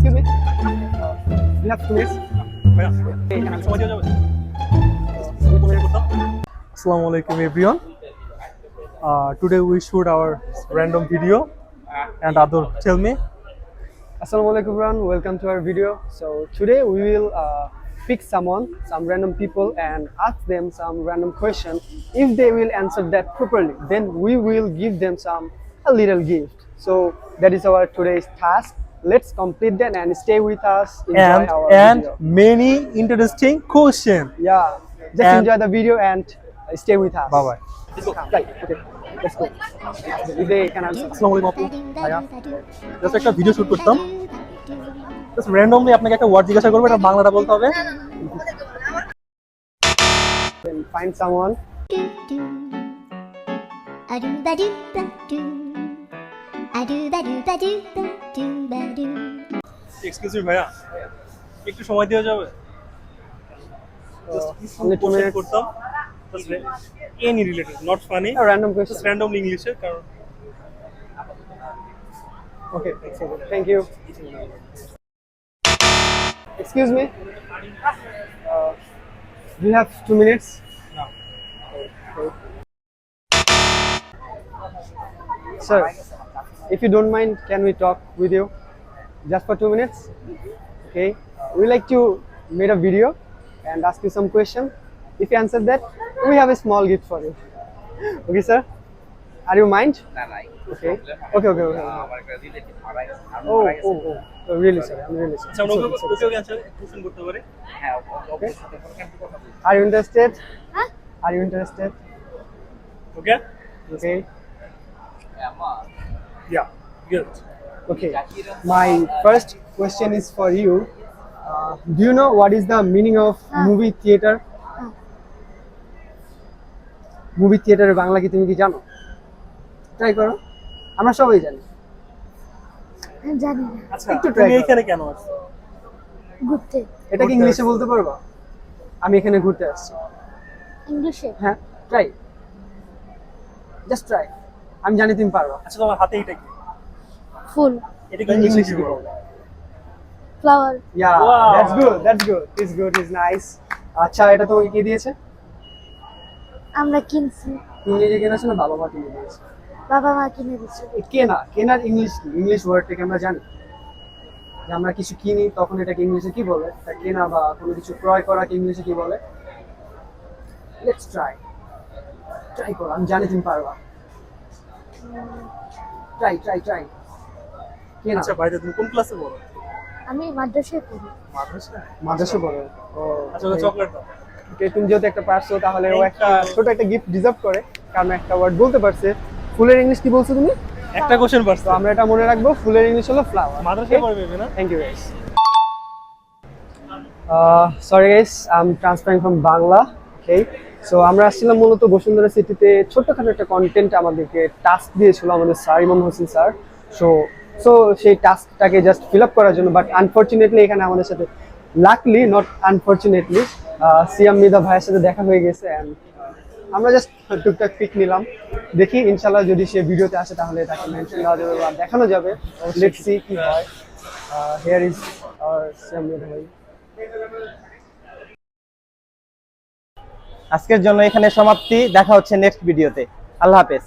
excuse me. We have 2 minutes. Assalamualaikum everyone. Today we shoot our random video, and Ador, tell me. Assalamualaikum everyone. Welcome to our video. So today we will pick some random people, and ask them some random question. If they will answer that properly, then we will give them a little gift. So that is our today's task. Let's complete that and stay with us. Enjoy our And video. many interesting question. Yeah, just And- enjoy the video and stay with us. Bye bye. Right, okay, let's go. If they can answer. আসসালামু আলাইকুম আপু, ভাইয়া। Just একটা video shoot করতাম। Just randomly আপনাকে একটা word জিজ্ঞাসা করবো, এটা বাংলাটা বলতে হবে। Then find someone. Excuse me ভাইয়া, একটু সময় দেওয়া যাবে? Only 2 minutes. করতাম। Any related, not funny, A random question. Just random ইংলিশে, কারণ Okay, thank you. Excuse me. Do you have 2 minutes? No. Okay. Sir, if you don't mind, can we talk with you just for 2 minutes? Okay. We like to make a video and ask you some question. If you answer that, we have a small gift for you. Okay, sir? Are you mind? Okay. Okay. Oh, really sorry. I'm really sorry. আচ্ছা, Sorry, ওকে sorry. ওকে answer question করতে পারে। Okay. Are you interested? Are you interested? Okay? Okay. Yeah, good. Okay. My first question is for you. Do you know what is the meaning of movie theater? Movie theater এর বাংলা কি তুমি কি জানো? Try করো। আমরা সবাই জানি। জানি না আচ্ছা, একটু try তুমি করো। এখানে কেন আসছো? ঘুরতে এটা কি ইংলিশে বলতে পারবা? আমি এখানে ঘুরতে আসছি। ইংলিশে হ্যাঁ, ট্রাই। Just try. আমি জানি তুমি পারবা। আচ্ছা, তোমার হাতে এটা কি? ফুল এটা কি ইংলিশে কি বলবো? Flower Yeah, Wow. that's good. It's good. It's nice. আচ্ছা, এটা তোমাকে কে দিয়েছে? আমরা কিনছি, তুমি নিজে কিনেছো না বাবা মা কিনে দিয়েছে? বাবা মা কিনে দিচ্ছে। কেনার ইংলিশ কি? ইংলিশ ওয়ার্ডটাকে আমরা জানি যে আমরা কিছু কিনি তখন এটাকে ইংলিশে কি বলে? তা কেনা বা কোনো কিছু ক্রয় করাকে ইংলিশে কি বলে? লেটস ট্রাই করো। আমি জানি তুমি পারবা। ট্রাই কেনা। আচ্ছা ভাই, তুমি কোন ক্লাসে পড়ো? আমি মাদ্রাসায় পড়ি। মাদ্রাসা পড়ো। ও আচ্ছা, ওটা চকলেট দাও। ওকে, তুমি যেহেতু একটা পারছো তাহলে ও একটা ছোট একটা গিফট ডিজার্ভ করে, কারণ একটা ওয়ার্ড বলতে পারছে। ফুলের ইংলিশ কি বলছো তুমি? একটা কোশ্চেন পারছো। তো আমরা এটা মনে রাখবো, ফুলের ইংলিশ হলো ফ্লাওয়ার। মাদ্রাসায় পড়বে না? Thank you guys. Sorry guys, I'm transferring from Bangla. Okay, so আমরা আসছিলাম মূলত বসুন্ধরা সিটিতে ছোট্টখাটো একটা কন্টেন্ট আমাদেরকে টাস্ক দিয়েছিল আমাদের স্যার ইমাম হোসেন স্যার। সো সেই টাস্কটাকে জাস্ট ফিল আপ করার জন্য, বাট আনফরচুনেটলি এখানে আমাদের সাথে, লাকলি নট আনফরচুনেটলি, সিয়াম মিদা ভাইয়ের সাথে দেখা হয়ে গেছে, অ্যান্ড আমরা জাস্ট টুকটাক পিক নিলাম। দেখি ইনশাল্লাহ যদি সে ভিডিওতে আসে তাহলে তাকে মেনশন দেওয়া যাবে বা দেখানো যাবে। লেটস সি কি হয়। হিয়ার ইজ আওয়ার সিয়াম মিদা ভাই। আজকের জন্য এখানে সমাপ্তি। দেখা হচ্ছে নেক্সট ভিডিওতে। আল্লাহ হাফেজ।